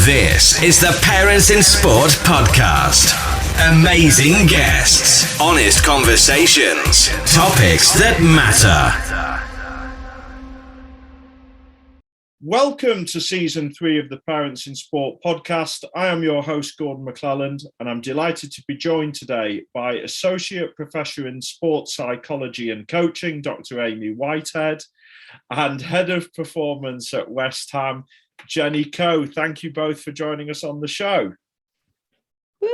This is the Parents in Sport podcast. Amazing guests, honest conversations, topics that matter. Welcome to season 3 of the Parents in Sport podcast. I am your host, Gordon MacLelland, and I'm delighted to be joined today by Associate Professor in Sports Psychology and Coaching, Dr. Amy Whitehead, and Head of Performance at West Ham, Jenny Coe. Thank you both for joining us on the show.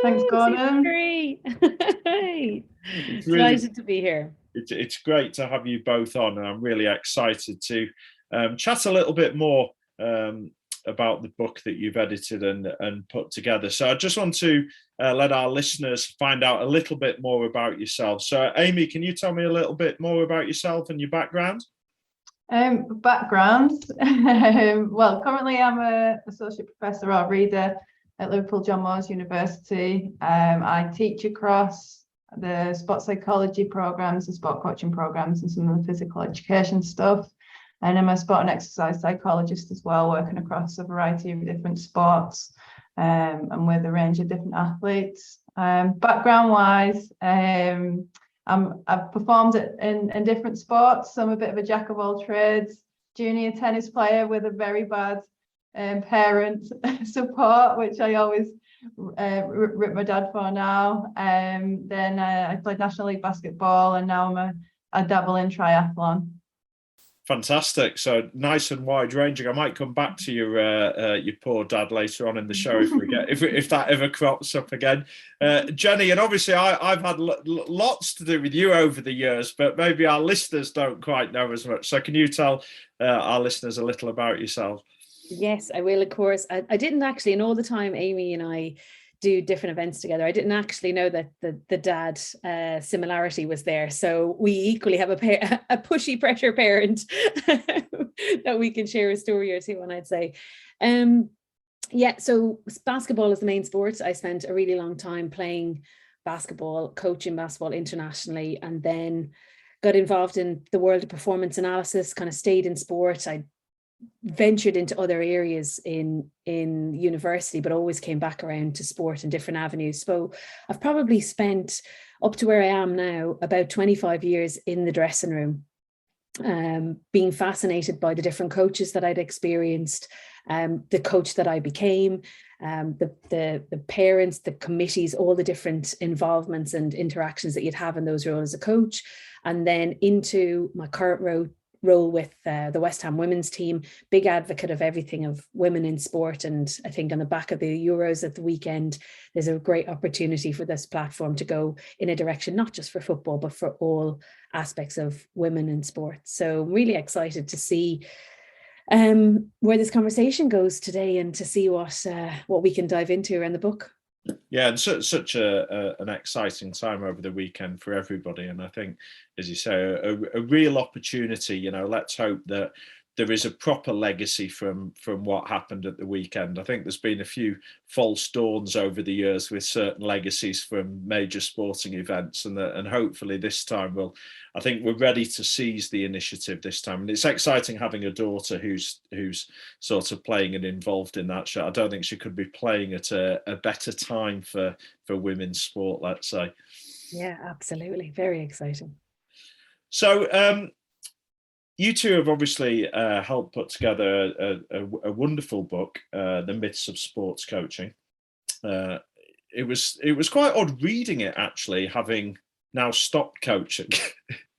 Thanks, Gordon. Great. It's delighted to be here. It's great to have you both on, and I'm really excited to chat a little bit more about the book that you've edited and put together. So I just want to let our listeners find out a little bit more about yourself. So Amy, can you tell me a little bit more about yourself and your background? Background. Well, currently I'm an associate professor or reader at Liverpool John Moores University. I teach across the sport psychology programs, the sport coaching programs, and some of the physical education stuff. And I'm a sport and exercise psychologist as well, working across a variety of different sports and with a range of different athletes. Background-wise, I've performed in different sports. So I'm a bit of a jack of all trades, junior tennis player with a very bad parent support, which I always rip my dad for now. Then I played National League basketball, and now I dabble in triathlon. Fantastic. So nice and wide ranging. I might come back to your poor dad later on in the show if that ever crops up again. Jenny, and obviously I've had lots to do with you over the years, but maybe our listeners don't quite know as much. So can you tell our listeners a little about yourself? Yes, I will, of course. I didn't actually, and all the time Amy and I do different events together, I didn't actually know that the dad similarity was there. So we equally have a pushy pressure parent that we can share a story or two on, I'd say. So basketball is the main sport. I spent a really long time playing basketball, coaching basketball internationally, and then got involved in the world of performance analysis, kind of stayed in sport. I ventured into other areas in university, but always came back around to sport and different avenues. So I've probably spent up to where I am now about 25 years in the dressing room, being fascinated by the different coaches that I'd experienced, the coach that I became, the parents, the committees, all the different involvements and interactions that you'd have in those roles as a coach, and then into my current role with the West Ham women's team, big advocate of everything of women in sport. And I think on the back of the Euros at the weekend, there's a great opportunity for this platform to go in a direction, not just for football, but for all aspects of women in sport. So I'm really excited to see where this conversation goes today and to see what we can dive into around the book. Yeah, and such an exciting time over the weekend for everybody. And I think, as you say, a real opportunity. Let's hope that there is a proper legacy from what happened at the weekend. I think there's been a few false dawns over the years with certain legacies from major sporting events, and hopefully this time I think we're ready to seize the initiative this time. And it's exciting having a daughter who's sort of playing and involved in that show. I don't think she could be playing at a better time for women's sport, let's say. Yeah, absolutely. Very exciting. So you two have obviously helped put together a wonderful book, The Myths of Sports Coaching. It was quite odd reading it, actually, having now stopped coaching.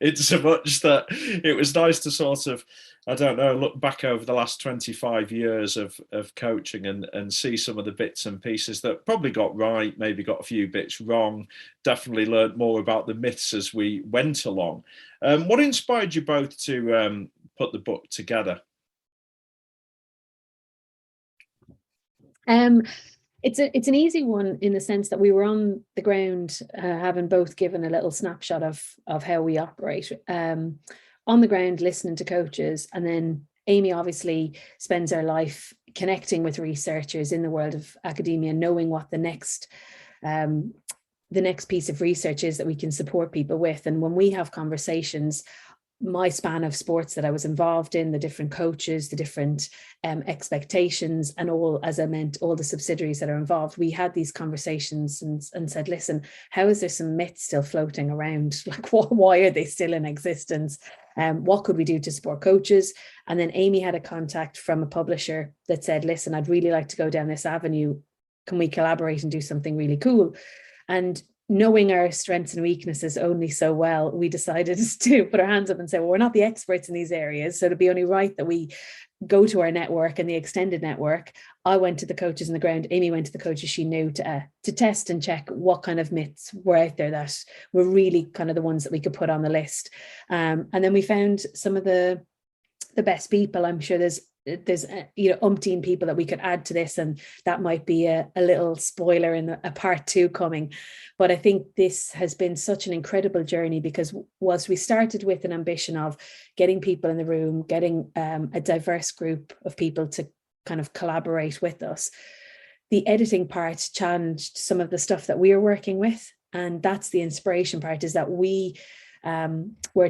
It's so much that it was nice to sort of, I don't know, look back over the last 25 years of coaching and see some of the bits and pieces that probably got right, maybe got a few bits wrong, definitely learned more about the myths as we went along. What inspired you both to put the book together? It's an easy one in the sense that we were on the ground, having both given a little snapshot of how we operate, on the ground listening to coaches. And then Amy obviously spends her life connecting with researchers in the world of academia, knowing what the next piece of research is that we can support people with. And when we have conversations, my span of sports that I was involved in, the different coaches, the different expectations, and all, as I meant, all the subsidiaries that are involved, we had these conversations and said, listen, how is there some myths still floating around? Like, why are they still in existence? What could we do to support coaches? And then Amy had a contact from a publisher that said, listen, I'd really like to go down this avenue. Can we collaborate and do something really cool? And knowing our strengths and weaknesses only so well, we decided to put our hands up and say, well, we're not the experts in these areas, so it'd be only right that we go to our network and the extended network. I went to the coaches on the ground. Amy went to the coaches she knew to test and check what kind of myths were out there that were really kind of the ones that we could put on the list. And then we found some of the best people. I'm sure there's umpteen people that we could add to this, and that might be a little spoiler in a part 2 coming. But I think this has been such an incredible journey, because whilst we started with an ambition of getting people in the room, getting a diverse group of people to kind of collaborate with us, the editing part challenged some of the stuff that we are working with. And that's the inspiration part, is that we're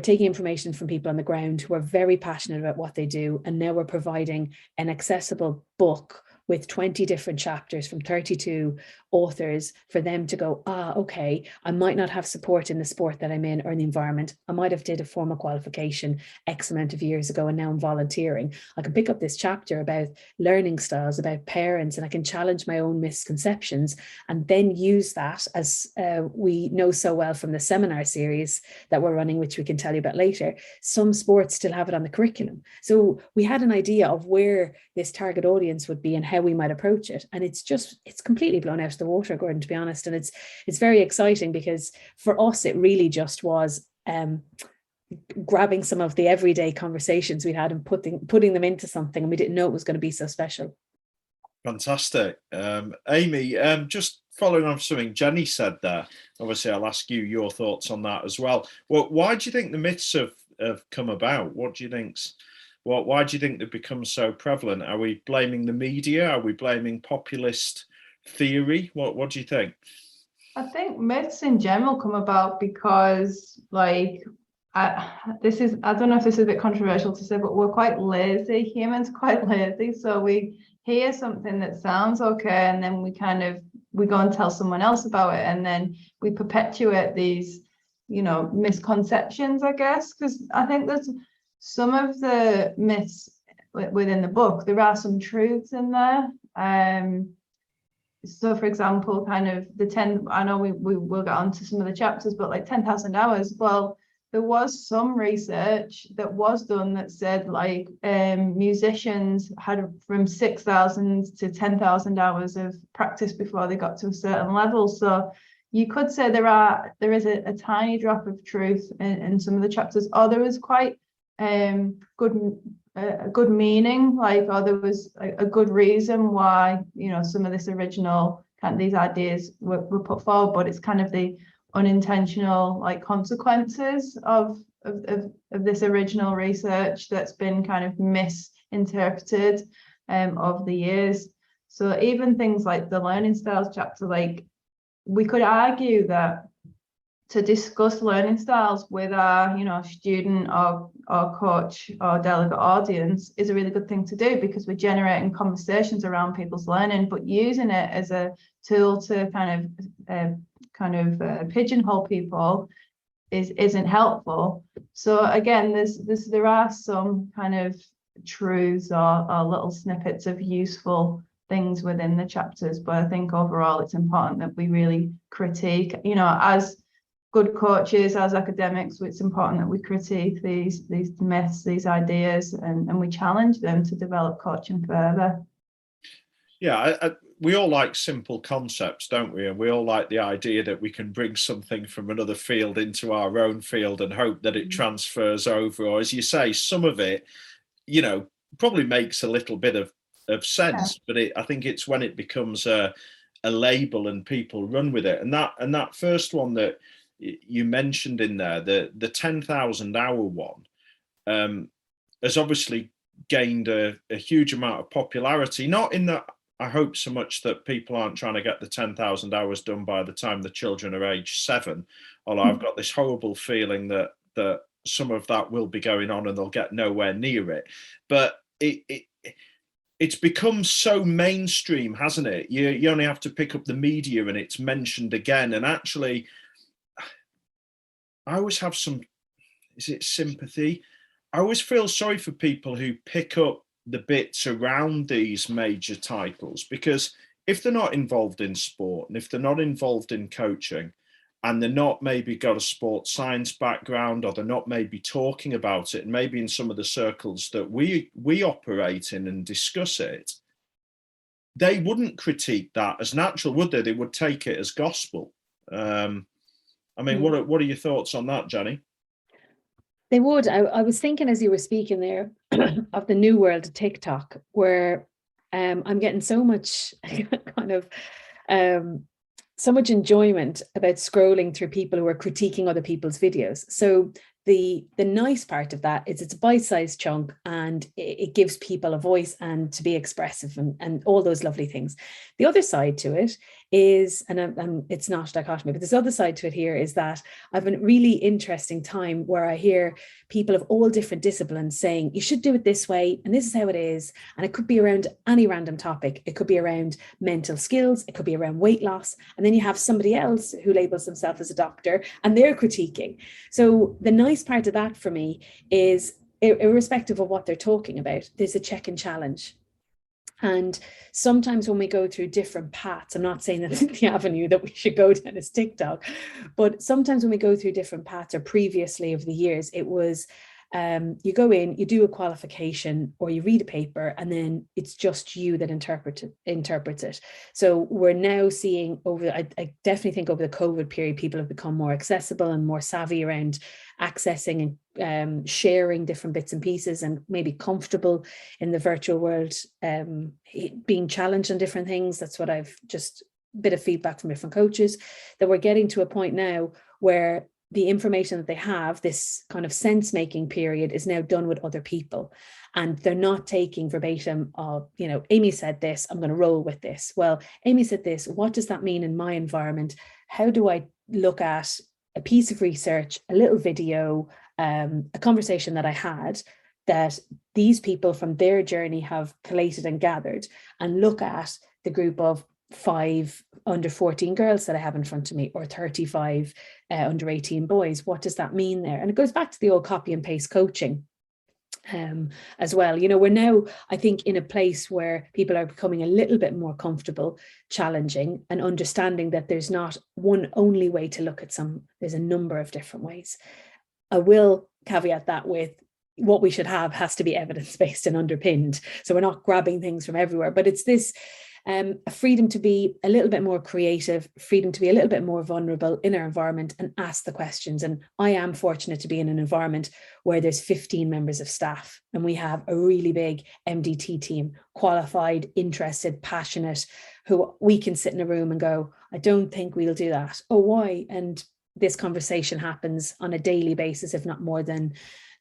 taking information from people on the ground who are very passionate about what they do, and now we're providing an accessible book with 20 different chapters from 32 authors for them to go, okay, I might not have support in the sport that I'm in or in the environment. I might have did a formal qualification X amount of years ago and now I'm volunteering. I can pick up this chapter about learning styles, about parents, and I can challenge my own misconceptions and then use that, as we know so well from the seminar series that we're running, which we can tell you about later. Some sports still have it on the curriculum. So we had an idea of where this target audience would be and how we might approach it. And it's completely blown out of the water, Gordon, to be honest. And it's very exciting, because for us, it really just was grabbing some of the everyday conversations we had and putting them into something, and we didn't know it was going to be so special. Fantastic. Amy, just following on something Jenny said there, obviously I'll ask you your thoughts on that as well. Why do you think the myths have come about? Why do you think they've become so prevalent? Are we blaming the media? Are we blaming populist theory? What do you think? I think myths in general come about because, like, I don't know if this is a bit controversial to say, but we're quite lazy. Humans are quite lazy. So we hear something that sounds okay, and then we go and tell someone else about it, and then we perpetuate these, misconceptions, I guess, because I think there's some of the myths within the book, there are some truths in there. So, for example, kind of the 10, I know we will get on to some of the chapters, but like 10,000 hours, well, there was some research that was done that said like musicians had from 6,000 to 10,000 hours of practice before they got to a certain level. So you could say there is a tiny drop of truth in some of the chapters, or there was quite good meaning, like, or there was a good reason why some of this original these ideas were put forward, but it's kind of the unintentional like consequences of this original research that's been kind of misinterpreted over the years. So even things like the learning styles chapter, like, we could argue that to discuss learning styles with our student or coach or delegate audience is a really good thing to do, because we're generating conversations around people's learning, but using it as a tool to kind of pigeonhole people isn't helpful. So again, there are some kind of truths or little snippets of useful things within the chapters, but I think overall it's important that we really critique, as good coaches, as academics, it's important that we critique these myths, these ideas, and we challenge them to develop coaching further. Yeah, we all like simple concepts, don't we? And we all like the idea that we can bring something from another field into our own field and hope that it transfers over. Or, as you say, some of it, probably makes a little bit of sense, but I think it's when it becomes a label and people run with it. And that first one that you mentioned in there, the 10,000 hour one, has obviously gained a huge amount of popularity. Not in that I hope so much that people aren't trying to get the 10,000 hours done by the time the children are age 7, although I've got this horrible feeling that some of that will be going on and they'll get nowhere near it. But it's become so mainstream, hasn't it? You only have to pick up the media and it's mentioned again. And actually, I always have some, is it sympathy? I always feel sorry for people who pick up the bits around these major titles, because if they're not involved in sport and if they're not involved in coaching and they're not maybe got a sports science background, or they're not maybe talking about it, and maybe in some of the circles that we operate in and discuss it, they wouldn't critique that as natural, would they? They would take it as gospel. I mean, what are your thoughts on that, Jenny? They would. I was thinking as you were speaking there of the new world of TikTok, where I'm getting so much kind of so much enjoyment about scrolling through people who are critiquing other people's videos. So the nice part of that is it's a bite-sized chunk, and it gives people a voice and to be expressive and all those lovely things. The other side to it is, and it's not a dichotomy, but this other side to it here is that I've a really interesting time where I hear people of all different disciplines saying, you should do it this way, and this is how it is. And it could be around any random topic. It could be around mental skills. It could be around weight loss. And then you have somebody else who labels themselves as a doctor and they're critiquing. So the nice part of that for me is, irrespective of what they're talking about, there's a check and challenge. And sometimes when we go through different paths, I'm not saying that the avenue that we should go down is TikTok, but sometimes when we go through different paths, or previously over the years, it was you go in, you do a qualification or you read a paper, and then it's just you that interprets it. So we're now seeing I definitely think over the COVID period, people have become more accessible and more savvy around accessing and sharing different bits and pieces, and maybe comfortable in the virtual world, being challenged on different things. That's what I've just a bit of feedback from different coaches, that we're getting to a point now where the information that they have, this kind of sense-making period, is now done with other people. And they're not taking verbatim of, Amy said this, I'm going to roll with this. Well, Amy said this, what does that mean in my environment? How do I look at a piece of research, a little video, a conversation that I had, that these people from their journey have collated and gathered, and look at the group of 5 under 14 girls that I have in front of me, or 35 under 18 boys. What does that mean there? And it goes back to the old copy and paste coaching as well. We're now, I think, in a place where people are becoming a little bit more comfortable challenging and understanding that there's not one only way to look at there's a number of different ways. I will caveat that with, what we should have has to be evidence-based and underpinned. So we're not grabbing things from everywhere, but it's this a freedom to be a little bit more creative, freedom to be a little bit more vulnerable in our environment and ask the questions. And I am fortunate to be in an environment where there's 15 members of staff, and we have a really big MDT team, qualified, interested, passionate, who we can sit in a room and go, I don't think we'll do that. Oh, why? And this conversation happens on a daily basis, if not more than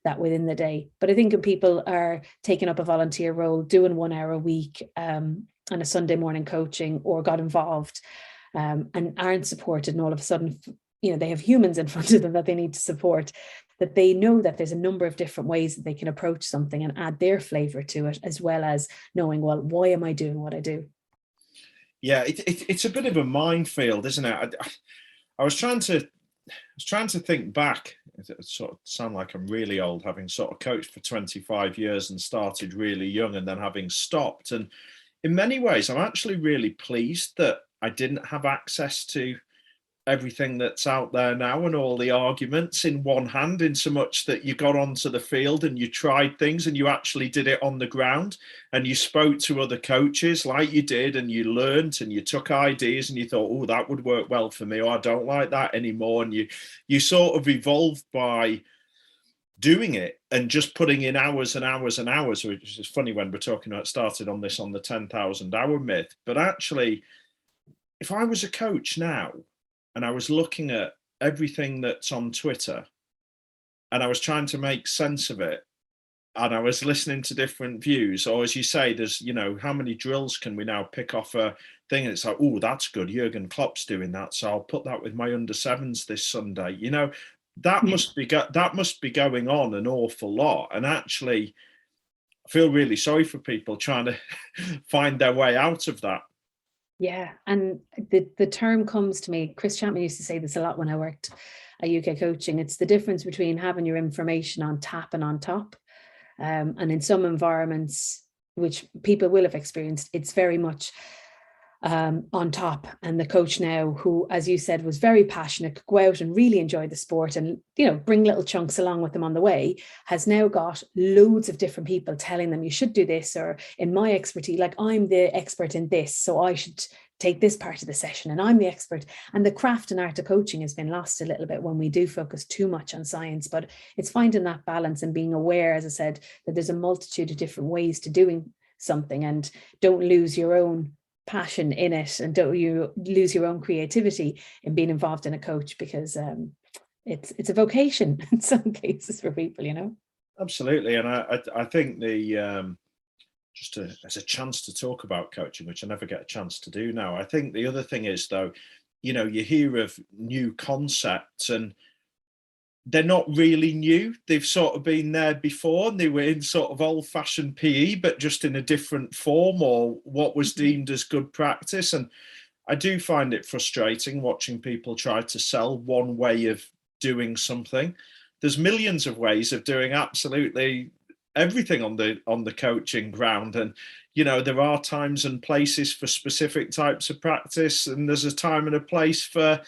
that within the day. But I think when people are taking up a volunteer role, doing 1 hour a week, on a Sunday morning coaching, or got involved and aren't supported, and all of a sudden, they have humans in front of them that they need to support, that they know that there's a number of different ways that they can approach something and add their flavor to it, as well as knowing, well, why am I doing what I do? Yeah, it's a bit of a minefield, isn't it? I was trying to think back. It sort of sound like I'm really old, having sort of coached for 25 years and started really young, and then having stopped. And in many ways, I'm actually really pleased that I didn't have access to everything that's out there now and all the arguments in one hand, in so much that you got onto the field and you tried things and you actually did it on the ground, and you spoke to other coaches like you did, and you learned and you took ideas and you thought, oh, that would work well for me, or I don't like that anymore. And you sort of evolved by doing it and just putting in hours and hours and hours, which is funny when we're talking about, started on this on the 10,000 hour myth. But actually, if I was a coach now and I was looking at everything that's on Twitter and I was trying to make sense of it, and I was listening to different views, or as you say, there's, how many drills can we now pick off a thing? And it's like, oh, that's good, Jurgen Klopp's doing that, so I'll put that with my under 7s this Sunday. that must be going on an awful lot. And actually, I feel really sorry for people trying to find their way out of that. Yeah, and the term comes to me. Chris Chapman used to say this a lot when I worked at UK Coaching. It's the difference between having your information on tap and on top. And in some environments, which people will have experienced, it's very much on top. And the coach now, who, as you said, was very passionate, could go out and really enjoy the sport and, you know, bring little chunks along with them on the way, has now got loads of different people telling them you should do this, or in my expertise, like I'm the expert in this, so I should take this part of the session and I'm the expert. And the craft and art of coaching has been lost a little bit when we do focus too much on science, but it's finding that balance and being aware, as I said, that there's a multitude of different ways to doing something, and don't lose your own passion in it, and don't you lose your own creativity in being involved in a coach, because it's a vocation in some cases for people, you know. Absolutely. And I think the just as a chance to talk about coaching, which I never get a chance to do now, I think the other thing is, though, you know, you hear of new concepts and they're not really new. They've sort of been there before, and they were in sort of old-fashioned PE, but just in a different form, or what was deemed as good practice. And I do find it frustrating watching people try to sell one way of doing something. There's millions of ways of doing absolutely everything on the coaching ground, and you know, there are times and places for specific types of practice, and there's a time and a place for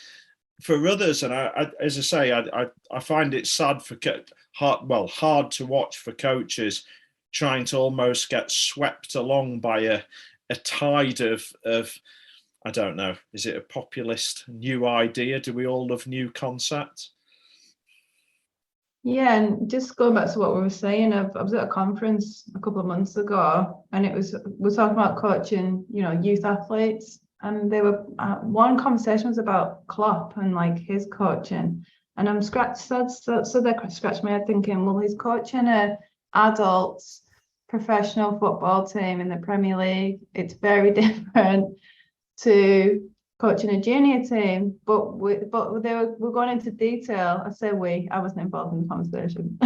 others. And I as I say, I find it sad for hard to watch for coaches trying to almost get swept along by a tide of I don't know, is it a populist new idea? Do we all love new concepts? Yeah, and just going back to what we were saying, I was at a conference a couple of months ago, and we're talking about coaching, you know, youth athletes, and they were one conversation was about Klopp and like his coaching, and I'm scratched my head thinking, well, he's coaching a adults professional football team in the Premier League. It's very different to coaching a junior team, but we're going into detail. I say I wasn't involved in the conversation.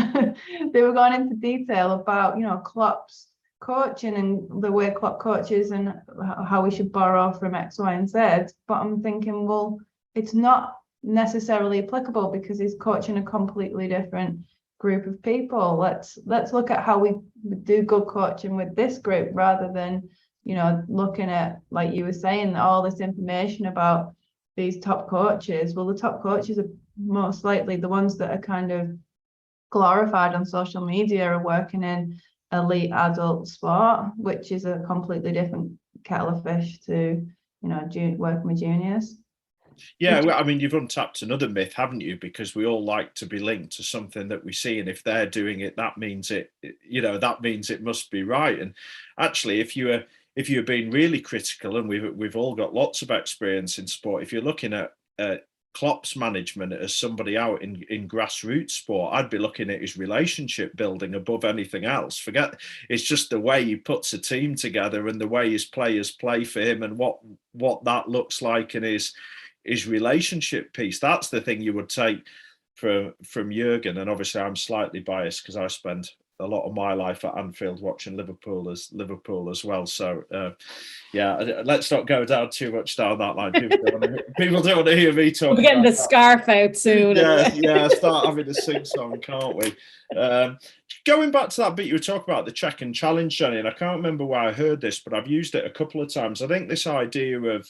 They were going into detail about, you know, Klopp's coaching and the way Klopp coaches and how we should borrow from X, Y, and Z. But I'm thinking, well, it's not necessarily applicable because he's coaching a completely different group of people. Let's look at how we do good coaching with this group rather than, you know, looking at, like you were saying, all this information about these top coaches. Well, the top coaches are most likely the ones that are kind of glorified on social media are working in elite adult sport, which is a completely different kettle of fish to, you know, working with juniors. Yeah, well, I mean, you've untapped another myth, haven't you? Because we all like to be linked to something that we see, and if they're doing it, that means it must be right. And actually, if you're being really critical, and we've all got lots of experience in sport, if you're looking at Klopp's management as somebody out in grassroots sport, I'd be looking at his relationship building above anything else. It's just the way he puts a team together and the way his players play for him and what that looks like in his relationship piece. That's the thing you would take from Jurgen. And obviously I'm slightly biased because I spent a lot of my life at Anfield watching Liverpool as well. So yeah, let's not go down too much down that line. People don't want to hear me talk. We're getting the scarf out soon. Yeah, start having a sing song, can't we? Going back to that bit you were talking about, the check and challenge, Jenny, and I can't remember where I heard this, but I've used it a couple of times. I think this idea of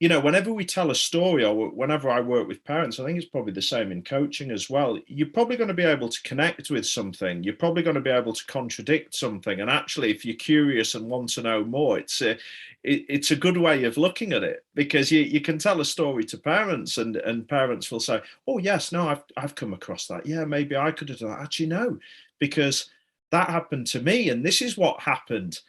you know, whenever we tell a story, or whenever I work with parents, I think it's probably the same in coaching as well. You're probably going to be able to connect with something. You're probably going to be able to contradict something. And actually, if you're curious and want to know more, it's a good way of looking at it, because you can tell a story to parents, and parents will say, "Oh yes, no, I've come across that. Yeah, maybe I could have done that." Actually, no, because that happened to me, and this is what happened.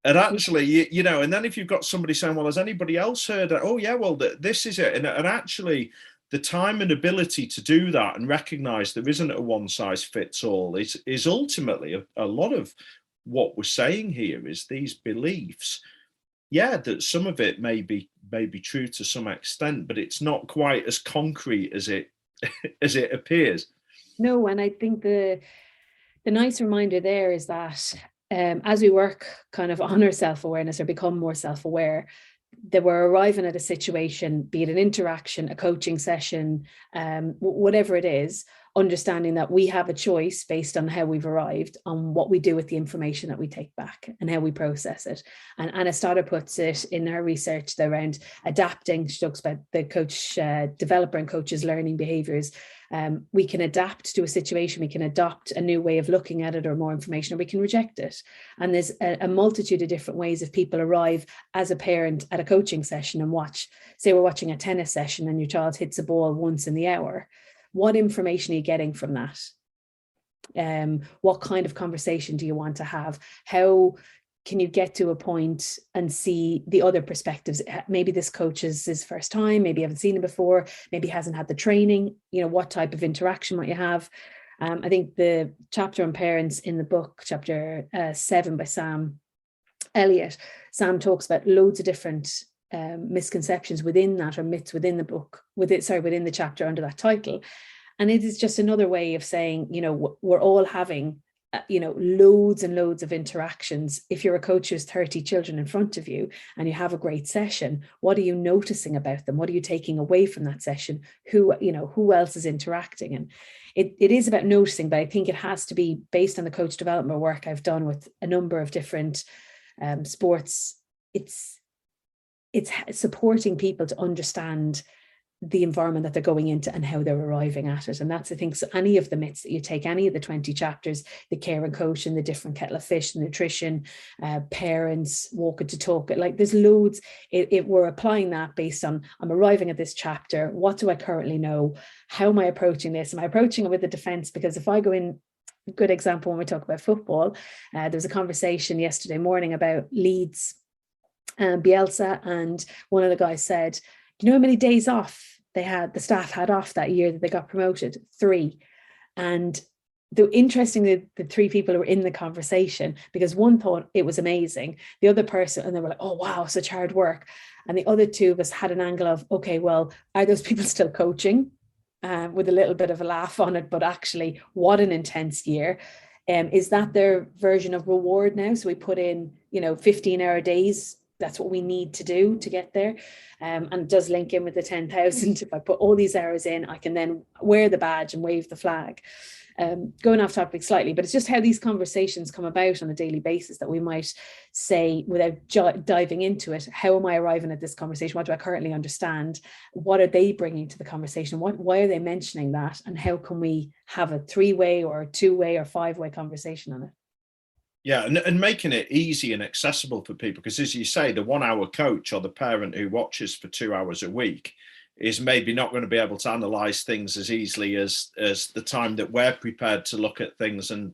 And actually, you know, and then if you've got somebody saying, well, has anybody else heard that? Oh, yeah, well, this is it. And actually, the time and ability to do that and recognize there isn't a one size fits all is ultimately a lot of what we're saying here is these beliefs. Yeah, that some of it may be true to some extent, but it's not quite as concrete as it as it appears. No, and I think the nice reminder there is that as we work kind of on our self-awareness or become more self-aware, that we're arriving at a situation, be it an interaction, a coaching session, whatever it is, understanding that we have a choice based on how we've arrived, on what we do with the information that we take back and how we process it. And Anna Stoddard puts it in her research around adapting. She talks about the coach, developer and coaches learning behaviours. We can adapt to a situation, we can adopt a new way of looking at it or more information, or we can reject it. And there's a multitude of different ways if people arrive as a parent at a coaching session and watch, say we're watching a tennis session and your child hits a ball once in the hour. What information are you getting from that? What kind of conversation do you want to have? How can you get to a point and see the other perspectives? Maybe this coach is his first time, maybe you haven't seen him before, maybe hasn't had the training, what type of interaction might you have? I think the chapter on parents in the book, chapter 7 by Sam Elliott, Sam talks about loads of different misconceptions within that, or myths within the book, within the chapter under that title. And it is just another way of saying, we're all having loads and loads of interactions. If you're a coach who's 30 children in front of you and you have a great session, what are you noticing about them? What are you taking away from that session? Who else is interacting? And it is about noticing, but I think it has to be based on the coach development work I've done with a number of different sports. It's supporting people to understand the environment that they're going into and how they're arriving at it. And that's, I think, so any of the myths that you take, any of the 20 chapters, the care and coaching, the different kettle of fish, the nutrition, parents, walking to talk, like there's loads. We're applying that based on, I'm arriving at this chapter. What do I currently know? How am I approaching this? Am I approaching it with a defense? Because if I go in, a good example when we talk about football, there was a conversation yesterday morning about Leeds and Bielsa, and one of the guys said, do you know how many days off the staff had off that year that they got promoted? 3. And interestingly, the 3 people who were in the conversation, because one thought it was amazing, the other person, and they were like, oh wow, such hard work, and the other 2 of us had an angle of, okay, well, are those people still coaching? With a little bit of a laugh on it, but actually what an intense year. Is that their version of reward now? So we put in 15-hour days. That's what we need to do to get there. And it does link in with the 10,000. If I put all these hours in, I can then wear the badge and wave the flag. Going off topic slightly, but it's just how these conversations come about on a daily basis that we might say, without diving into it, how am I arriving at this conversation? What do I currently understand? What are they bringing to the conversation? Why are they mentioning that? And how can we have a 3-way or 2-way or 5-way conversation on it? Yeah, and making it easy and accessible for people, because as you say, the 1-hour coach or the parent who watches for 2 hours a week is maybe not going to be able to analyze things as easily as the time that we're prepared to look at things and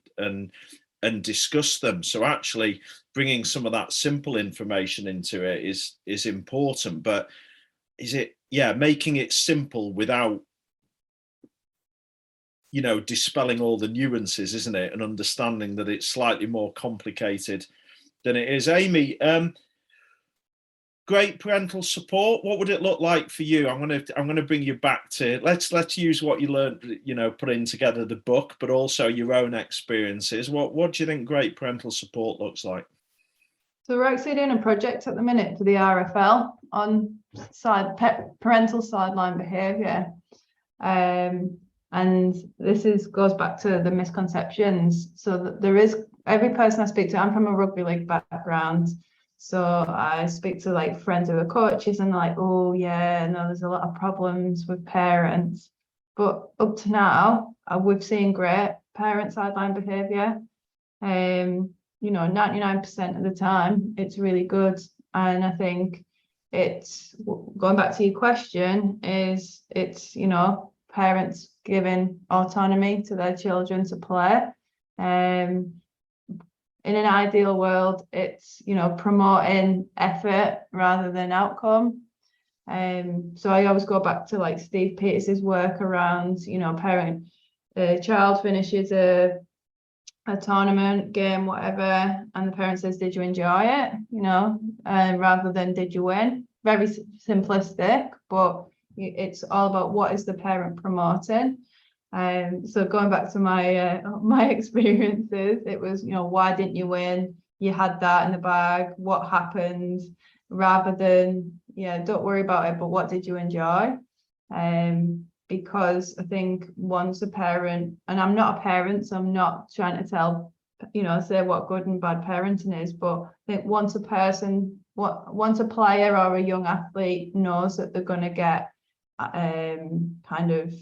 discuss them. So actually bringing some of that simple information into it is important. But making it simple without dispelling all the nuances, isn't it? And understanding that it's slightly more complicated than it is. Amy, great parental support. What would it look like for you? I'm going to bring you back to let's use what you learned, putting together the book, but also your own experiences. What do you think great parental support looks like? So we're actually doing a project at the minute for the RFL on parental sideline behaviour. And this goes back to the misconceptions. So that there is, every person I speak to, I'm from a rugby league background. So I speak to like friends who are coaches and like, oh yeah, no, there's a lot of problems with parents. But up to now, we've seen great parent sideline behaviour. 99% of the time, it's really good. And I think it's, going back to your question, it's parents giving autonomy to their children to play. In an ideal world, it's promoting effort rather than outcome. So I always go back to like Steve Peters's work around a child finishes a tournament game, whatever, and the parent says, did you enjoy it? Rather than did you win? Very simplistic, but it's all about what is the parent promoting. So going back to my my experiences, it was, why didn't you win? You had that in the bag. What happened? Rather than, don't worry about it, but what did you enjoy? Because I think once a parent, and I'm not a parent, so I'm not trying to tell, say what good and bad parenting is, but I think once a player or a young athlete knows that they're going to get kind of,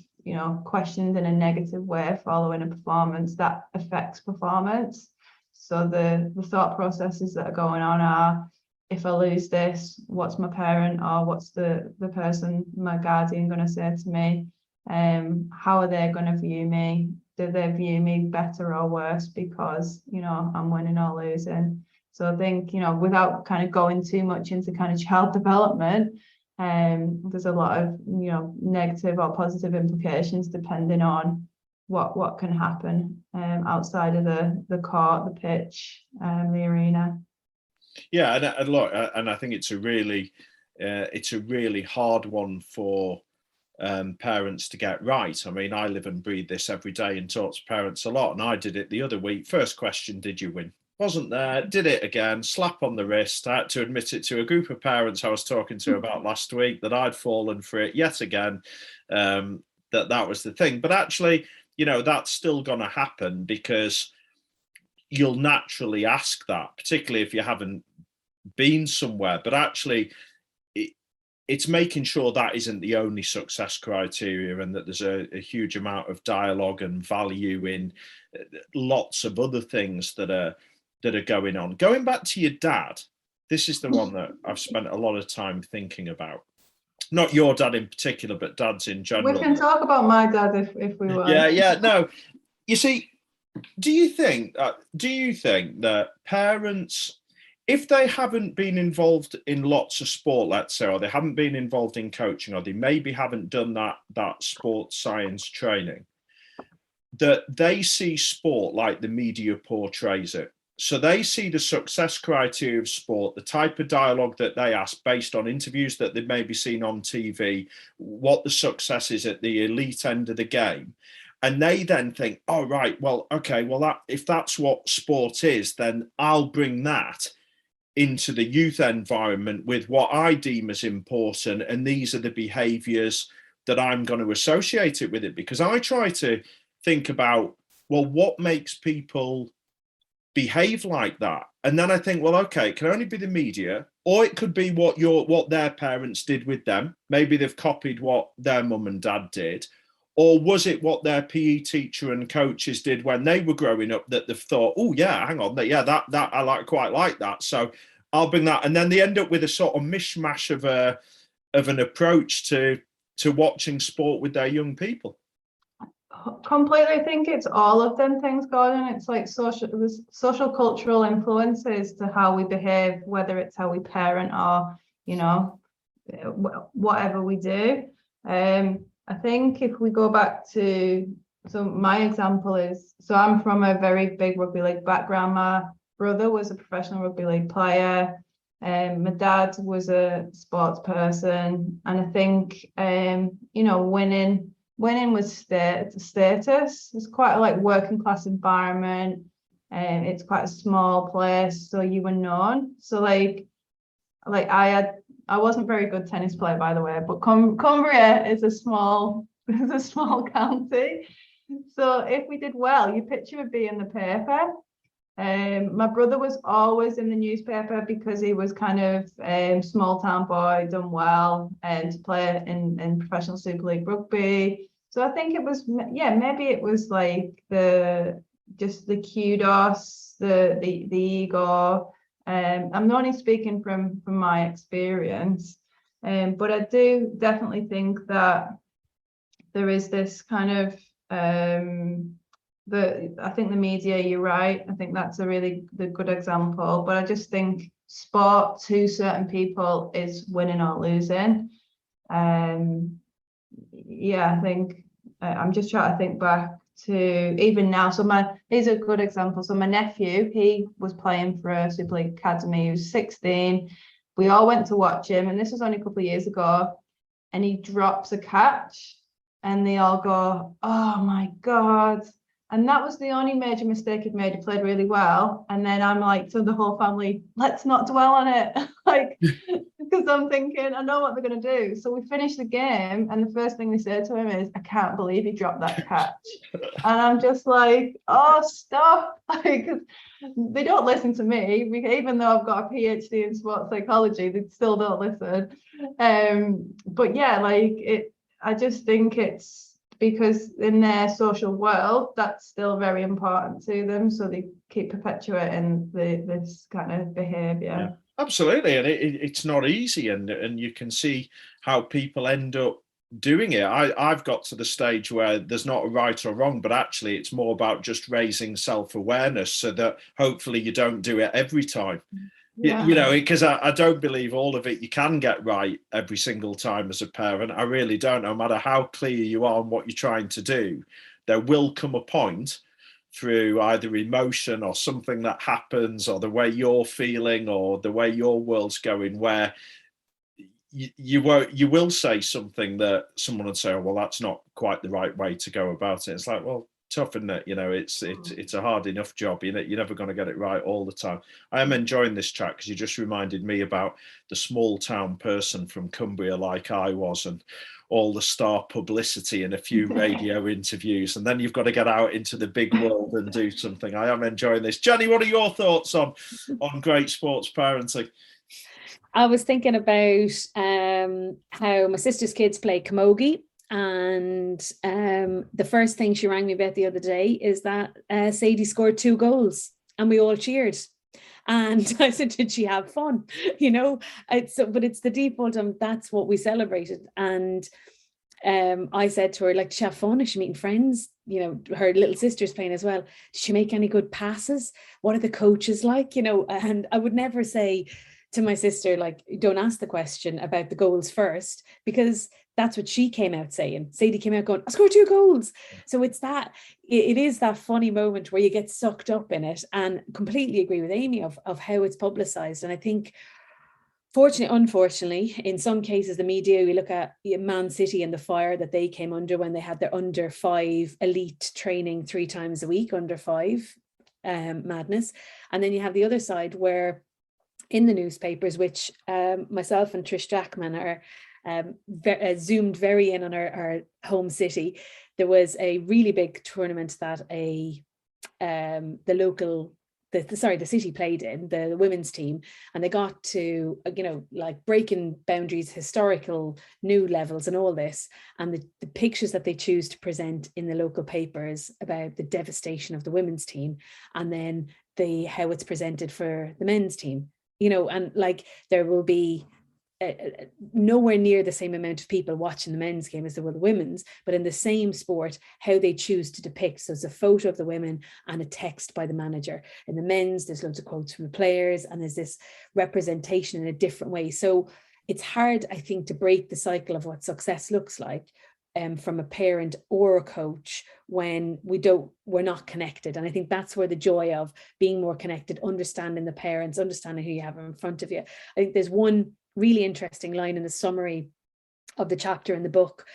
questioned in a negative way following a performance, that affects performance. So the thought processes that are going on are, if I lose this, what's my parent or what's the person, my guardian, going to say to me? How are they going to view me? Do they view me better or worse because, I'm winning or losing? So I think, without kind of going too much into kind of child development, there's a lot of, negative or positive implications depending on what can happen outside of the court, the pitch, the arena. Yeah, and look, and I think it's a really hard one for parents to get right. I mean, I live and breathe this every day and talk to parents a lot, and I did it the other week. First question, did you win? Wasn't there, did it again, slap on the wrist. I had to admit it to a group of parents I was talking to about last week, that I'd fallen for it yet again, that was the thing. But actually, that's still going to happen, because you'll naturally ask that, particularly if you haven't been somewhere. But actually, it's making sure that isn't the only success criteria, and that there's a huge amount of dialogue and value in lots of other things that are going on. Going back to your dad, this is the one that I've spent a lot of time thinking about. Not your dad in particular, but dads in general. We can talk about my dad if we want. Yeah. No, you see, do you think that parents, if they haven't been involved in lots of sport, let's say, or they haven't been involved in coaching, or they maybe haven't done that sports science training, that they see sport like the media portrays it? So they see the success criteria of sport, the type of dialogue that they ask based on interviews that they've maybe seen on TV, what the success is at the elite end of the game. And they then think, oh, right, well, okay, well, if that's what sport is, then I'll bring that into the youth environment with what I deem as important. And these are the behaviours that I'm going to associate it with it. Because I try to think about, well, what makes people behave like that? And then I think, well, okay, it can only be the media, or it could be what their parents did with them. Maybe they've copied what their mum and dad did. Or was it what their PE teacher and coaches did when they were growing up, that they've thought, oh yeah, hang on, that I quite like that, so I'll bring that. And then they end up with a sort of mishmash of an approach to watching sport with their young people. Completely think it's all of them things, Gordon. It's like social cultural influences to how we behave, whether it's how we parent or, whatever we do. I think if we go back to, so my example is, so I'm from a very big rugby league background. My brother was a professional rugby league player. My dad was a sports person. And I think, winning was status. It's quite a working class environment. It's quite a small place, so you were known. So I wasn't very good tennis player, by the way, but Cumbria is a small county. So if we did well, your picture would be in the paper. My brother was always in the newspaper because he was kind of small town boy, done well, and to play in professional Super League rugby. So I think it was, maybe it was the kudos, the ego. I'm only speaking from my experience, but I do definitely think that there is this kind of I think the media, you're right. I think that's a really good example. But I just think sport to certain people is winning or losing. I think I'm just trying to think back to even now. So these are good examples. So my nephew, he was playing for a Super League academy. He was 16. We all went to watch him, and this was only a couple of years ago. and he drops a catch and they all go, oh my God. And that was the only major mistake he'd made. He played really well. And then I'm like, to the whole family, let's not dwell on it. Like, because I'm thinking, I know what they're going to do. So we finished the game. And the first thing they say to him is, I can't believe he dropped that catch. And I'm just like, oh, stop. Like, they don't listen to me. Even though I've got a PhD in sports psychology, they still don't listen. But yeah, like I just think it's, because in their social world, that's still very important to them. So they keep perpetuating this kind of behaviour. Yeah, absolutely. And it's not easy. And you can see how people end up doing it. I've got to the stage where there's not a right or wrong, but actually it's more about just raising self-awareness so that hopefully you don't do it every time. Yeah. You know, because I don't believe all of it you can get right every single time as a parent. I really don't. No matter how clear you are on what you're trying to do, there will come a point through either emotion or something that happens or the way you're feeling or the way your world's going where you will say something that someone would say, oh, well, that's not quite the right way to go about it. It's like, well, tough, isn't it? You know, it's a hard enough job. You're never going to get it right all the time. I am enjoying this chat because you just reminded me about the small town person from Cumbria like I was, and all the star publicity and a few radio interviews, and then you've got to get out into the big world and do something. I am enjoying this. Jenny, what are your thoughts on great sports parenting? I was thinking about how my sister's kids play camogie. And the first thing she rang me about the other day is that Sadie scored 2 goals and we all cheered. And I said, did she have fun? You know, but it's the default, that's what we celebrated. And I said to her, like, did she have fun? Is she meeting friends? You know, her little sister's playing as well. Did she make any good passes? What are the coaches like? You know, and I would never say to my sister, like, don't ask the question about the goals first, because that's what she came out saying. Sadie came out going, I scored 2 goals. So it's that, it is that funny moment where you get sucked up in it, and completely agree with Amy of how it's publicized. And I think, unfortunately, in some cases, the media, we look at Man City and the fire that they came under when they had their under 5 elite training 3 times a week, under 5 madness. And then you have the other side where in the newspapers, which myself and Trish Jackman are zoomed very in on our home city, there was a really big tournament that the city played in, the women's team, and they got to, you know, like breaking boundaries, historical new levels and all this, and the pictures that they choose to present in the local papers about the devastation of the women's team, and then how it's presented for the men's team, you know, and like there will be nowhere near the same amount of people watching the men's game as there were the women's, but in the same sport, how they choose to depict. So there's a photo of the women and a text by the manager. In the men's, there's loads of quotes from the players, and there's this representation in a different way. So it's hard, I think, to break the cycle of what success looks like from a parent or a coach when we're not connected. And I think that's where the joy of being more connected, understanding the parents, understanding who you have in front of you. I think there's one really interesting line in the summary of the chapter in the book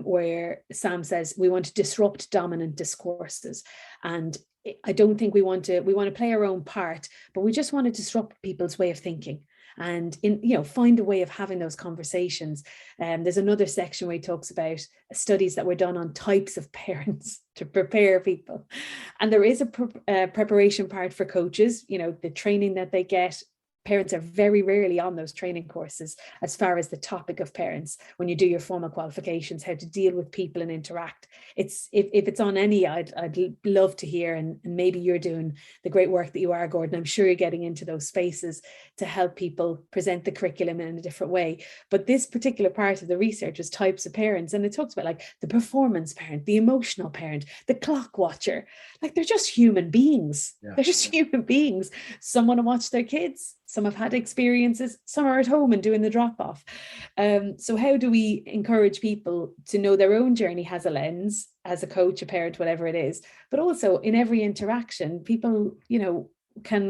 where Sam says, we want to disrupt dominant discourses. And I don't think we want to play our own part, but we just want to disrupt people's way of thinking and find a way of having those conversations. There's another section where he talks about studies that were done on types of parents to prepare people. And there is a preparation part for coaches, you know, the training that they get. Parents are very rarely on those training courses as far as the topic of parents. When you do your formal qualifications, how to deal with people and interact. If it's on any, I'd love to hear, and maybe you're doing the great work that you are, Gordon. I'm sure you're getting into those spaces to help people present the curriculum in a different way. But this particular part of the research is types of parents, and it talks about like the performance parent, the emotional parent, the clock watcher. Like they're just human beings. Yeah. They're just human beings. Some want to watch their kids. Some have had experiences, some are at home and doing the drop-off. So how do we encourage people to know their own journey has a lens, as a coach, a parent, whatever it is, but also in every interaction, people, you know,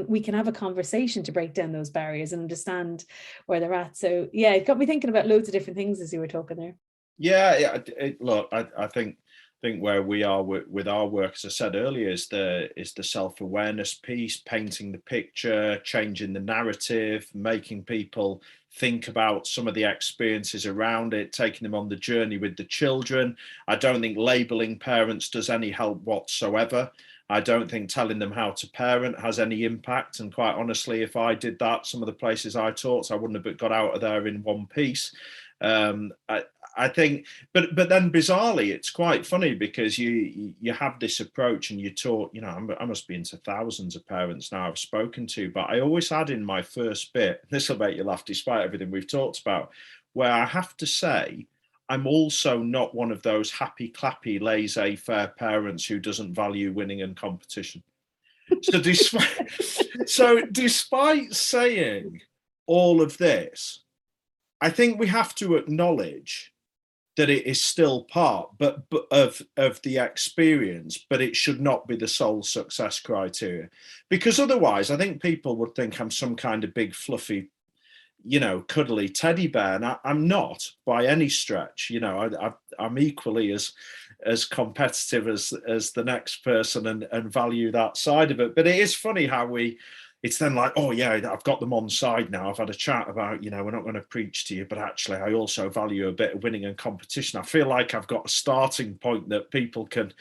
we can have a conversation to break down those barriers and understand where they're at. So yeah, it got me thinking about loads of different things as you were talking there. Yeah, look, I think where we are with our work, as I said earlier, is the self-awareness piece, painting the picture, changing the narrative, making people think about some of the experiences around it, taking them on the journey with the children. I don't think labeling parents does any help whatsoever. I don't think telling them how to parent has any impact. And quite honestly, if I did that, some of the places I taught, I wouldn't have got out of there in one piece. I think, but then bizarrely, it's quite funny because you have this approach and you talk, I must be into thousands of parents now I've spoken to, but I always had in my first bit, this will make you laugh despite everything we've talked about, where I have to say, I'm also not one of those happy, clappy, laissez-faire parents who doesn't value winning and competition. So despite saying all of this, I think we have to acknowledge that it is still part of the experience, but it should not be the sole success criteria. Because otherwise, I think people would think I'm some kind of big, fluffy, cuddly teddy bear, and I'm not by any stretch. I'm equally as competitive as the next person and value that side of it. But it is funny how it's then like, oh yeah, I've got them on side now. I've had a chat about, we're not going to preach to you, but actually I also value a bit of winning and competition. I feel like I've got a starting point that people can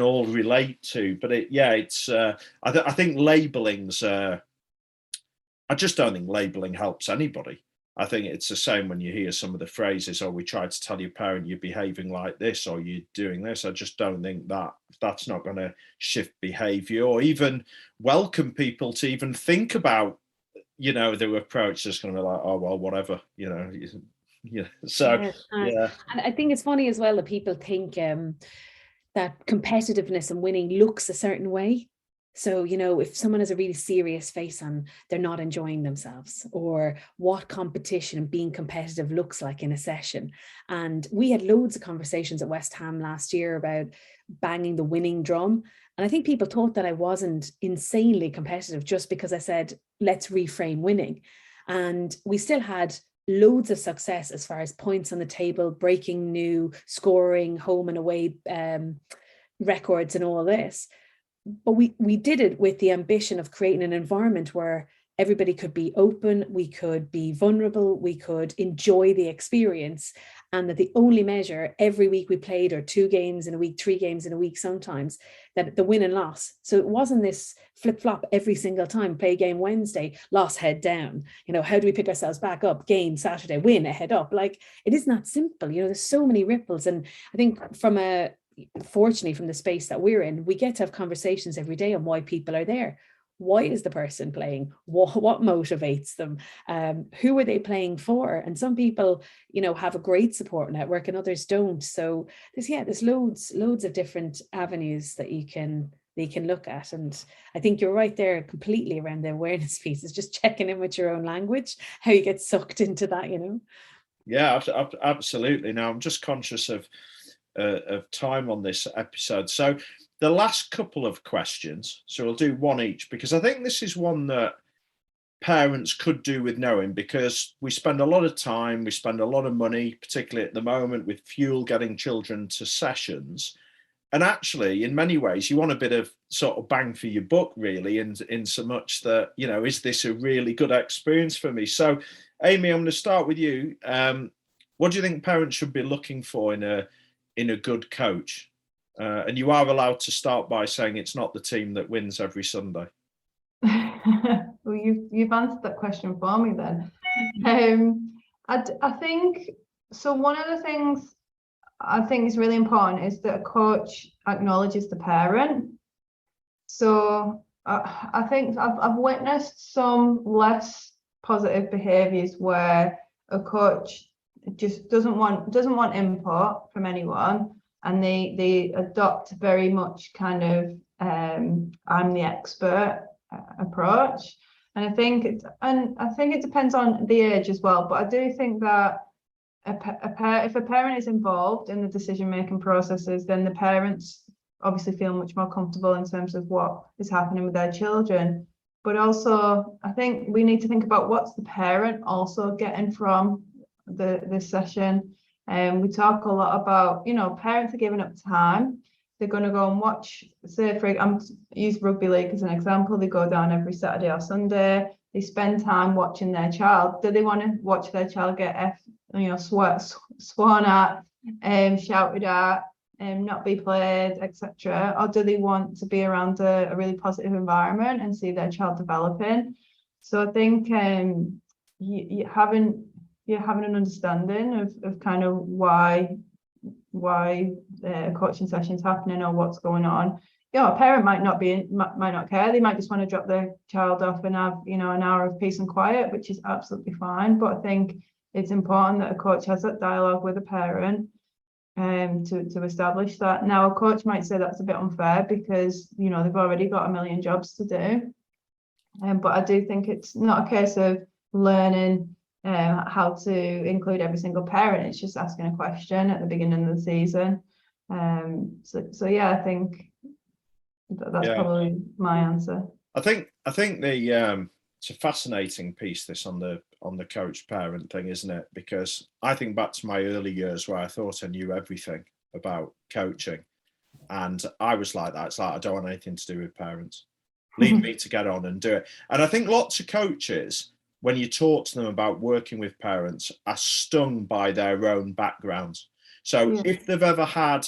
all relate to. But I think labeling's, I just don't think labelling helps anybody. I think it's the same when you hear some of the phrases, we tried to tell your parent you're behaving like this or you're doing this. I just don't think that's not going to shift behaviour or even welcome people to even think about, their approach. Just going to be like, oh, well, whatever, So, yeah. And I think it's funny as well that people think that competitiveness and winning looks a certain way. So, if someone has a really serious face on, they're not enjoying themselves, or what competition and being competitive looks like in a session. And we had loads of conversations at West Ham last year about banging the winning drum. And I think people thought that I wasn't insanely competitive just because I said, let's reframe winning. And we still had loads of success as far as points on the table, breaking new scoring, home and away records and all this. But we did it with the ambition of creating an environment where everybody could be open, we could be vulnerable, we could enjoy the experience, and that the only measure every week we played, or 2 games in a week, 3 games in a week sometimes, that the win and loss. So it wasn't this flip-flop every single time, play game Wednesday, loss, head down. How do we pick ourselves back up? Game Saturday, win, a head up. Like, it isn't that simple. There's so many ripples. And I think fortunately from the space that we're in, we get to have conversations every day on why people are there. Why is the person playing? What motivates them? Who are they playing for? And some people, have a great support network and others don't. So there's loads of different avenues that you can look at. And I think you're right there completely around the awareness piece. It's just checking in with your own language, how you get sucked into that, Yeah, absolutely. Now I'm just conscious of time on this episode. So the last couple of questions, so we'll do one each, because I think this is one that parents could do with knowing, because we spend a lot of time, we spend a lot of money, particularly at the moment with fuel, getting children to sessions. And actually, in many ways, you want a bit of sort of bang for your buck, really, in so much that, is this a really good experience for me? So, Amy, I'm going to start with you. What do you think parents should be looking for in a good coach? And you are allowed to start by saying it's not the team that wins every Sunday. Well, you've answered that question for me then. I think so. One of the things I think is really important is that a coach acknowledges the parent. So I think I've witnessed some less positive behaviours where a coach just doesn't want input from anyone, and they adopt very much kind of I'm the expert approach. And I think it depends on the age as well, but I do think that if a parent is involved in the decision-making processes, then the parents obviously feel much more comfortable in terms of what is happening with their children. but also I think we need to think about what's the parent also getting from this session. And we talk a lot about, parents are giving up time. They're going to go and watch, say, use rugby league as an example. They go down every Saturday or Sunday. They spend time watching their child. Do they want to watch their child get sworn at, shouted at, not be played, etc.? Or do they want to be around a really positive environment and see their child developing? So I think you having an understanding of kind of why coaching sessions happening or what's going on. A parent might not care. They might just want to drop their child off and have an hour of peace and quiet, which is absolutely fine. But I think it's important that a coach has that dialogue with a parent to establish that. Now, a coach might say that's a bit unfair because they've already got a million jobs to do. But I do think it's not a case of learning how to include every single parent. It's just asking a question at the beginning of the season. So yeah, I think that's probably my answer. I think the it's a fascinating piece, this on the coach parent thing, isn't it? Because I think back to my early years where I thought I knew everything about coaching, and I was like that. It's like, I don't want anything to do with parents. Leave me to get on and do it. And I think lots of coaches, when you talk to them about working with parents, are stung by their own backgrounds. So if they've ever had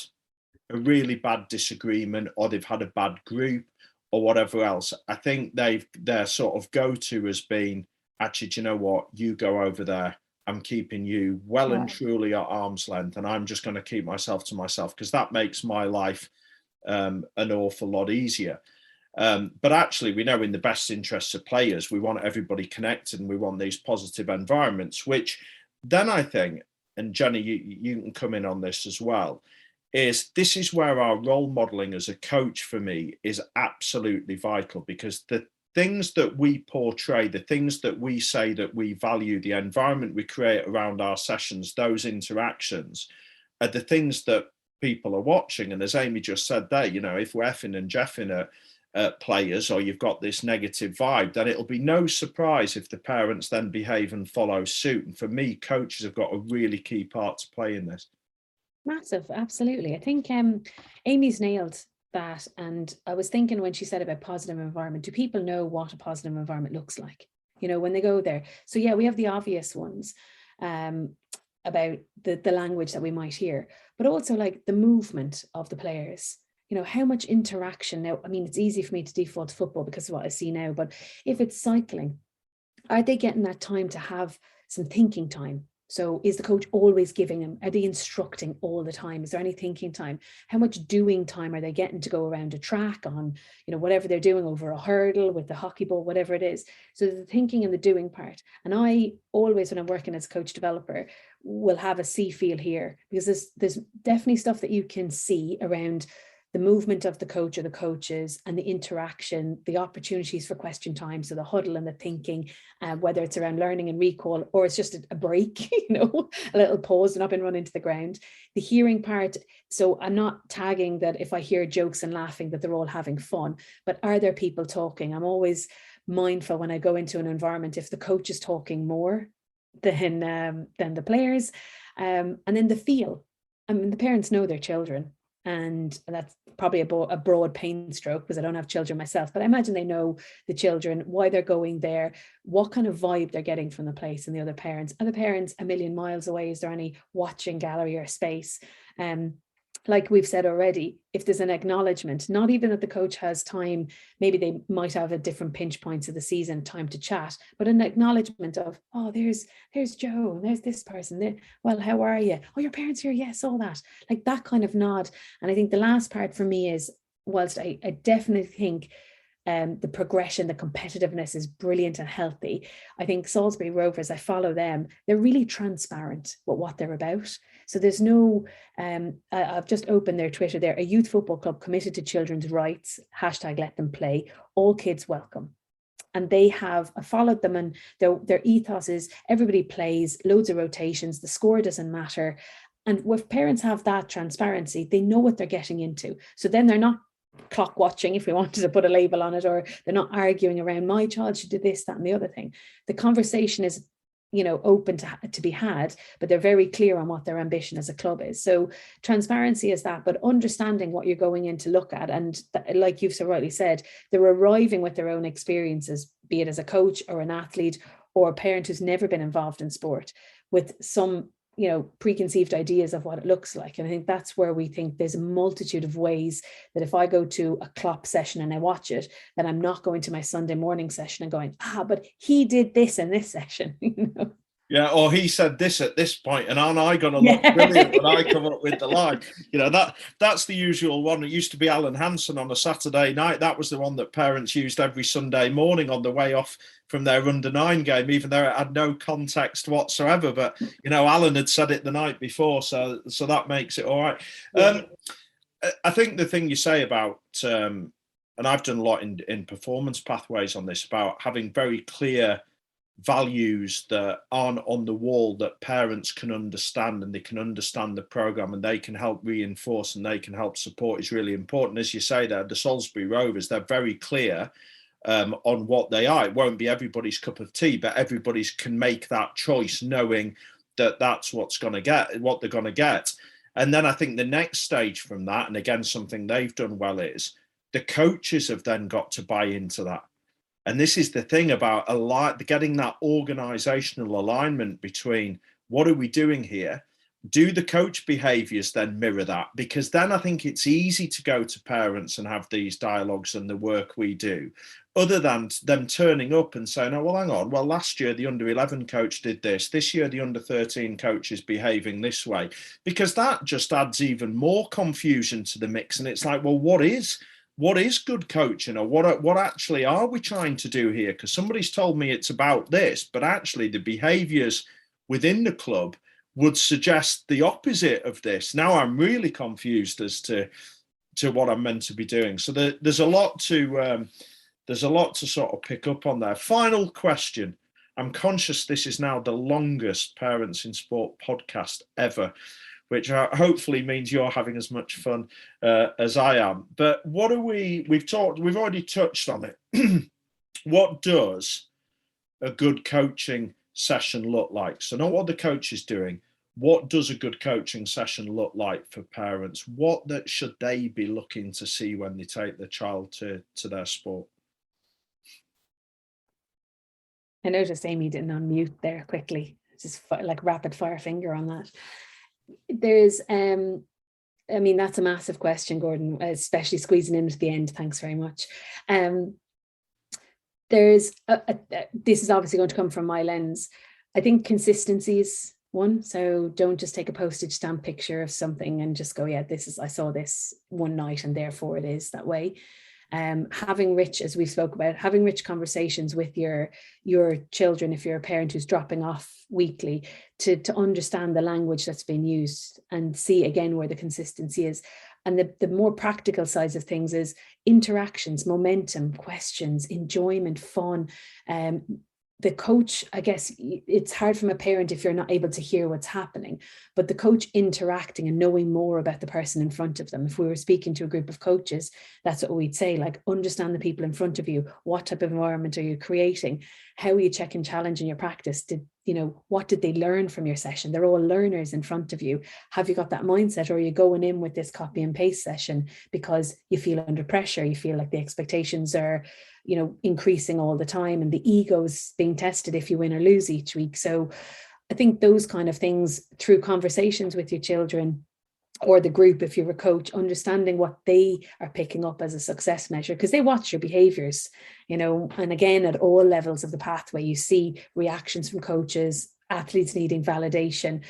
a really bad disagreement, or they've had a bad group or whatever else, I think their sort of go-to has been, actually, do you know what? You go over there. I'm keeping you well and truly at arm's length, and I'm just going to keep myself to myself because that makes my life an awful lot easier. But actually, we know in the best interests of players, we want everybody connected and we want these positive environments, which then I think, and Jenny, you can come in on this as well, this is where our role modeling as a coach for me is absolutely vital, because the things that we portray, the things that we say that we value, the environment we create around our sessions, those interactions are the things that people are watching. And as Amy just said there, if we're effing and jeffing at players, or you've got this negative vibe, then it'll be no surprise if the parents then behave and follow suit. And for me, coaches have got a really key part to play in this. Massive, absolutely. I think Amy's nailed that. And I was thinking when she said about positive environment, do people know what a positive environment looks like, when they go there? So yeah, we have the obvious ones about the language that we might hear, but also like the movement of the players. How much interaction. Now, I mean, it's easy for me to default to football because of what I see now, but if it's cycling, are they getting that time to have some thinking time? So is the coach always giving them, are they instructing all the time? Is there any thinking time? How much doing time are they getting to go around a track on, whatever they're doing, over a hurdle with the hockey ball, whatever it is? So the thinking and the doing part. And I always, when I'm working as a coach developer, will have a see feel here, because there's definitely stuff that you can see around the movement of the coach or the coaches and the interaction, the opportunities for question time. So the huddle and the thinking, whether it's around learning and recall, or it's just a break, a little pause and up and run into the ground. The hearing part. So I'm not tagging that if I hear jokes and laughing that they're all having fun, but are there people talking? I'm always mindful when I go into an environment, if the coach is talking more than the players, and then the feel. I mean, the parents know their children. And that's probably a broad pain stroke because I don't have children myself, but I imagine they know the children, why they're going there, what kind of vibe they're getting from the place and the other parents. Are the parents a million miles away? Is there any watching gallery or space? Like we've said already, if there's an acknowledgement, not even that the coach has time, maybe they might have at different pinch points of the season time to chat, but an acknowledgement of, oh, there's Joe, there's this person there. Well, how are you? Oh, your parents here? Yes, all that. Like that kind of nod. And I think the last part for me is, whilst I definitely think the progression, the competitiveness is brilliant and healthy. I think Salisbury Rovers, I follow them, they're really transparent with what they're about. So there's no, I've just opened their Twitter there, a youth football club committed to children's rights, #LetThemPlay, all kids welcome. And they have followed them, and their ethos is everybody plays, loads of rotations, the score doesn't matter. And if parents have that transparency, they know what they're getting into. So then they're not clock watching, if we wanted to put a label on it, or they're not arguing around my child should do this, that, and the other thing. The conversation is, open to be had, but they're very clear on what their ambition as a club is. So transparency is that, but understanding what you're going in to look at. And like you've so rightly said, they're arriving with their own experiences, be it as a coach or an athlete or a parent who's never been involved in sport, with some preconceived ideas of what it looks like. And I think that's where we think there's a multitude of ways that if I go to a Klopp session and I watch it, then I'm not going to my Sunday morning session and going, but he did this in this session. Yeah, or he said this at this point, and aren't I going to look brilliant when I come up with the line? That's the usual one. It used to be Alan Hansen on a Saturday night. That was the one that parents used every Sunday morning on the way off from their under-9 game, even though it had no context whatsoever. But, Alan had said it the night before, so that makes it all right. Yeah. I think the thing you say about, and I've done a lot in performance pathways on this, about having very clear values that aren't on the wall that parents can understand, and they can understand the program and they can help reinforce and they can help support is really important. As you say there, the Salisbury Rovers, they're very clear on what they are. It won't be everybody's cup of tea, but everybody's can make that choice knowing that that's what they're going to get. And then I think the next stage from that, and again, something they've done well, is the coaches have then got to buy into that. And this is the thing about getting that organizational alignment between what are we doing here? Do the coach behaviors then mirror that? Because then I think it's easy to go to parents and have these dialogues and the work we do, other than them turning up and saying, oh, well, hang on. Well, last year the under-11 coach did this. This year the under-13 coach is behaving this way, because that just adds even more confusion to the mix. And it's like, well, what is good coaching, or what actually are we trying to do here? Because somebody's told me it's about this, but actually the behaviors within the club would suggest the opposite of this. Now I'm really confused as to what I'm meant to be doing. So there's a lot to sort of pick up on there. Final question. I'm conscious this is now the longest Parents in Sport podcast ever, which hopefully means you're having as much fun as I am. But we've already touched on it. What does a good coaching session look like? So not what the coach is doing. What does a good coaching session look like for parents? What that should they be looking to see when they take their child to their sport? I noticed Amy didn't unmute there quickly. Just like rapid fire finger on that. There's, that's a massive question, Gordon, especially squeezing into the end. Thanks very much. There's, this is obviously going to come from my lens. I think consistency is one. So don't just take a postage stamp picture of something and just go, yeah, I saw this one night and therefore it is that way. Having rich, as we've spoke about, having rich conversations with your children, if you're a parent who's dropping off weekly, to understand the language that's being used and see again where the consistency is. And the more practical sides of things is interactions, momentum, questions, enjoyment, fun. The coach, I guess it's hard from a parent if you're not able to hear what's happening, but the coach interacting and knowing more about the person in front of them. If we were speaking to a group of coaches, that's what we'd say, like, understand the people in front of you. What type of environment are you creating? How are you checking challenge in your practice? What did they learn from your session? They're all learners in front of you. Have you got that mindset, or are you going in with this copy and paste session because you feel under pressure? You feel like the expectations are increasing all the time and the ego's being tested if you win or lose each week. So I think those kind of things, through conversations with your children or the group, if you're a coach, understanding what they are picking up as a success measure, because they watch your behaviors, and again, at all levels of the pathway, you see reactions from coaches, athletes needing validation.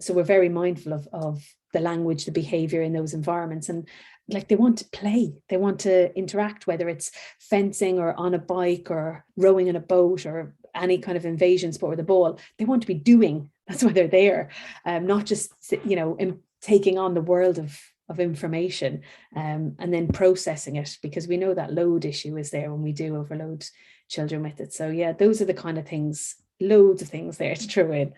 So we're very mindful of the language, the behavior in those environments. And like, they want to play, they want to interact, whether it's fencing or on a bike or rowing in a boat or any kind of invasion sport with a ball. They want to be doing. That's why they're there, not just taking on the world of information and then processing it, because we know that load issue is there when we do overload children with it. So yeah, those are the kind of things, loads of things there to throw in.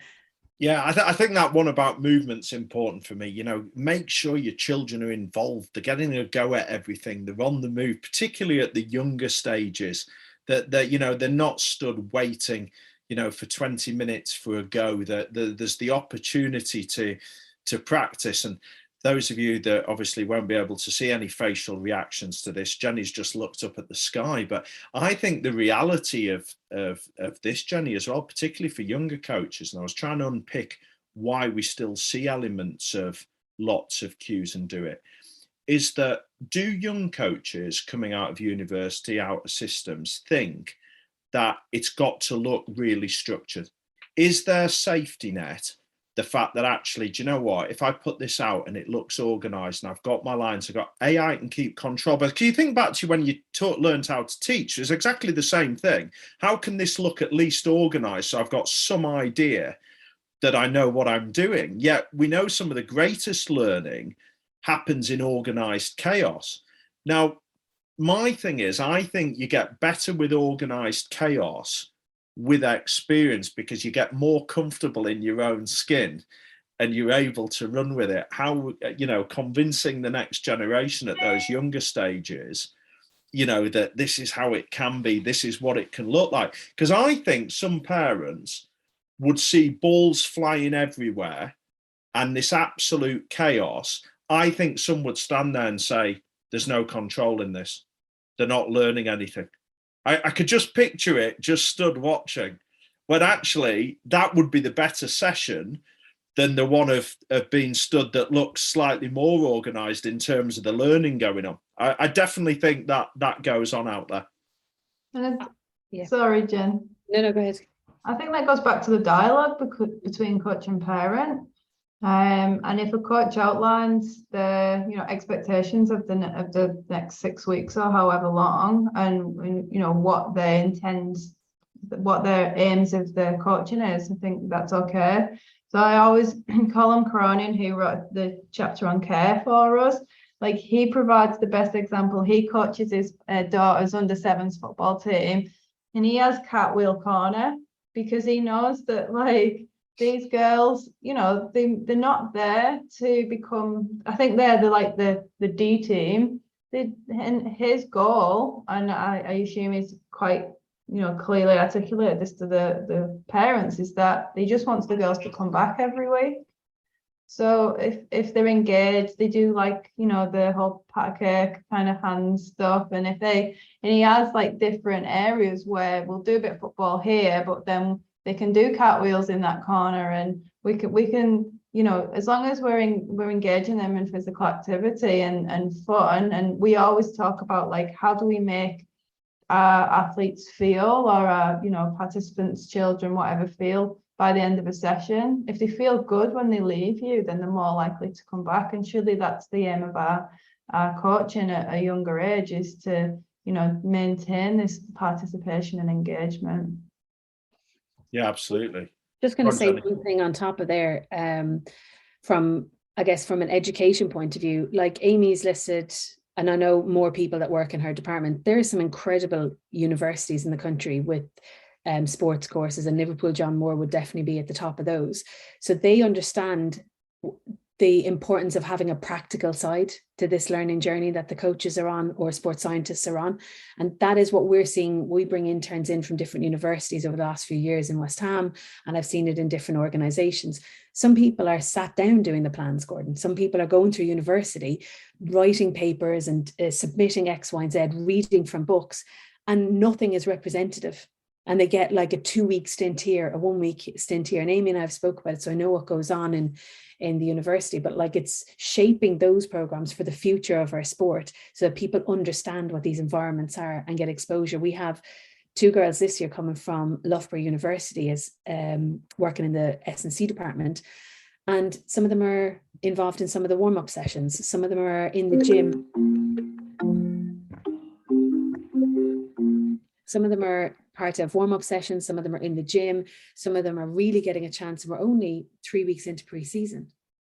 Yeah, I think that one about movement's important for me. You know, make sure your children are involved. They're getting a go at everything. They're on the move, particularly at the younger stages. That you know, they're not stood waiting, you know, for 20 minutes for a go. That there's the opportunity to practice. And those of you that obviously won't be able to see any facial reactions to this, Jenny's just looked up at the sky. But I think the reality of this, Jenny, as well, particularly for younger coaches, and I was trying to unpick why we still see elements of lots of cues and do it, is that do young coaches coming out of university, out of systems, think that it's got to look really structured? Is there safety net? The fact that actually, do you know what? If I put this out and it looks organized and I've got my lines, I've got AI can keep control. But can you think back to when you learned how to teach? It's exactly the same thing. How can this look at least organized so I've got some idea that I know what I'm doing? Yet we know some of the greatest learning happens in organized chaos. Now, my thing is, I think you get better with organized chaos with experience because you get more comfortable in your own skin and you're able to run with it. How, you know, convincing the next generation at those younger stages, you know, that this is how it can be, this is what it can look like. Because I think some parents would see balls flying everywhere and this absolute chaos. I think some would stand there and say, there's no control in this. They're not learning anything. I could just picture it, just stood watching, when actually that would be the better session than the one of being stood that looks slightly more organized in terms of the learning going on. I definitely think that goes on out there. Yeah. Sorry, Jen. No, go ahead. I think that goes back to the dialogue between coach and parent. And if a coach outlines the expectations of the next 6 weeks or however long, and what they intend, what their aims of their coaching is, I think that's okay. So I always Colin Cronin, who wrote the chapter on care for us, like he provides the best example. He coaches his daughter's under-7s football team, and he has cartwheel corner because he knows that these girls, they're not there to become, I think they're the D team. And his goal, and I assume he's quite, clearly articulated this to the parents, is that he just wants the girls to come back every week. So if they're engaged, they do the whole pat a cake kind of hand stuff. And he has different areas where we'll do a bit of football here, but then they can do cartwheels in that corner, and we can as long as we're engaging them in physical activity and fun. And we always talk about how do we make our athletes feel, or our participants, children, whatever, feel by the end of a session. If they feel good when they leave you, then they're more likely to come back. And surely that's the aim of our coaching at a younger age, is to maintain this participation and engagement. Yeah, absolutely. Just going to say one thing on top of there, from an education point of view, like Amy's listed, and I know more people that work in her department, there are some incredible universities in the country with sports courses, and Liverpool John Moore would definitely be at the top of those. So they understand the importance of having a practical side to this learning journey that the coaches are on, or sports scientists are on. And that is what we're seeing. We bring interns in from different universities over the last few years in West Ham, and I've seen it in different organizations. Some people are sat down doing the plans, Gordon. Some people are going through university, writing papers and submitting X, Y, and Z, reading from books, and nothing is representative. And they get a 2-week stint here, a 1-week stint here. And Amy and I have spoke about it, so I know what goes on in the university, but it's shaping those programs for the future of our sport so that people understand what these environments are and get exposure. We have 2 girls this year coming from Loughborough University as working in the S&C department, and some of them are involved in some of the warm-up sessions. Some of them are in the gym. Some of them are part of warm-up sessions, some of them are in the gym, some of them are really getting a chance. We're only 3 weeks into pre-season.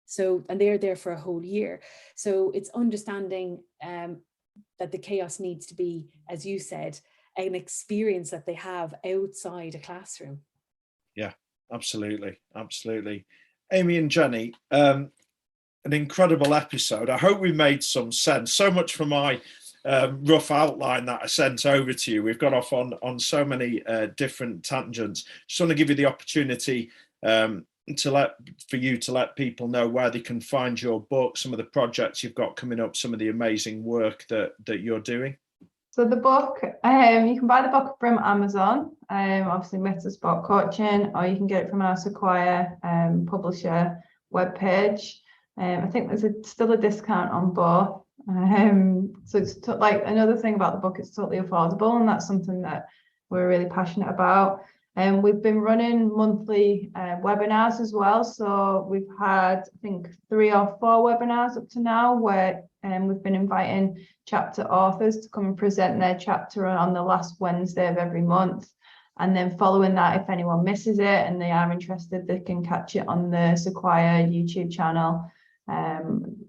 So, and they're there for a whole year. So it's understanding that the chaos needs to be, as you said, an experience that they have outside a classroom. Yeah, Absolutely. Amy and Jenny, an incredible episode. I hope we made some sense. So much for my rough outline that I sent over to you. We've got off on so many different tangents. Just want to give you the opportunity for you to let people know where they can find your book, some of the projects you've got coming up, some of the amazing work that you're doing. So the book, you can buy the book from Amazon, obviously Myths of Sport Coaching, or you can get it from our Sequoia publisher webpage. I think there's still a discount on both. So it's like another thing about the book, it's totally affordable, and that's something that we're really passionate about. We've been running monthly webinars as well. So we've had, I think, 3 or 4 webinars up to now where we've been inviting chapter authors to come and present their chapter on the last Wednesday of every month. And then following that, if anyone misses it and they are interested, they can catch it on the Sequoia YouTube channel.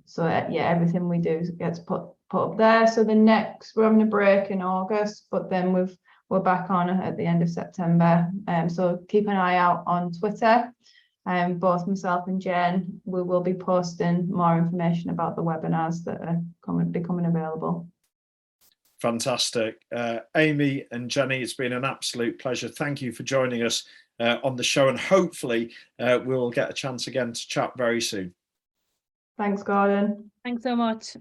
So yeah, everything we do gets put up there. So we're having a break in August, but then we're back on at the end of September. So keep an eye out on Twitter. Both myself and Jen, we will be posting more information about the webinars that are becoming available. Fantastic. Amy and Jenny, it's been an absolute pleasure. Thank you for joining us on the show, and hopefully we'll get a chance again to chat very soon. Thanks, Gordon. Thanks so much.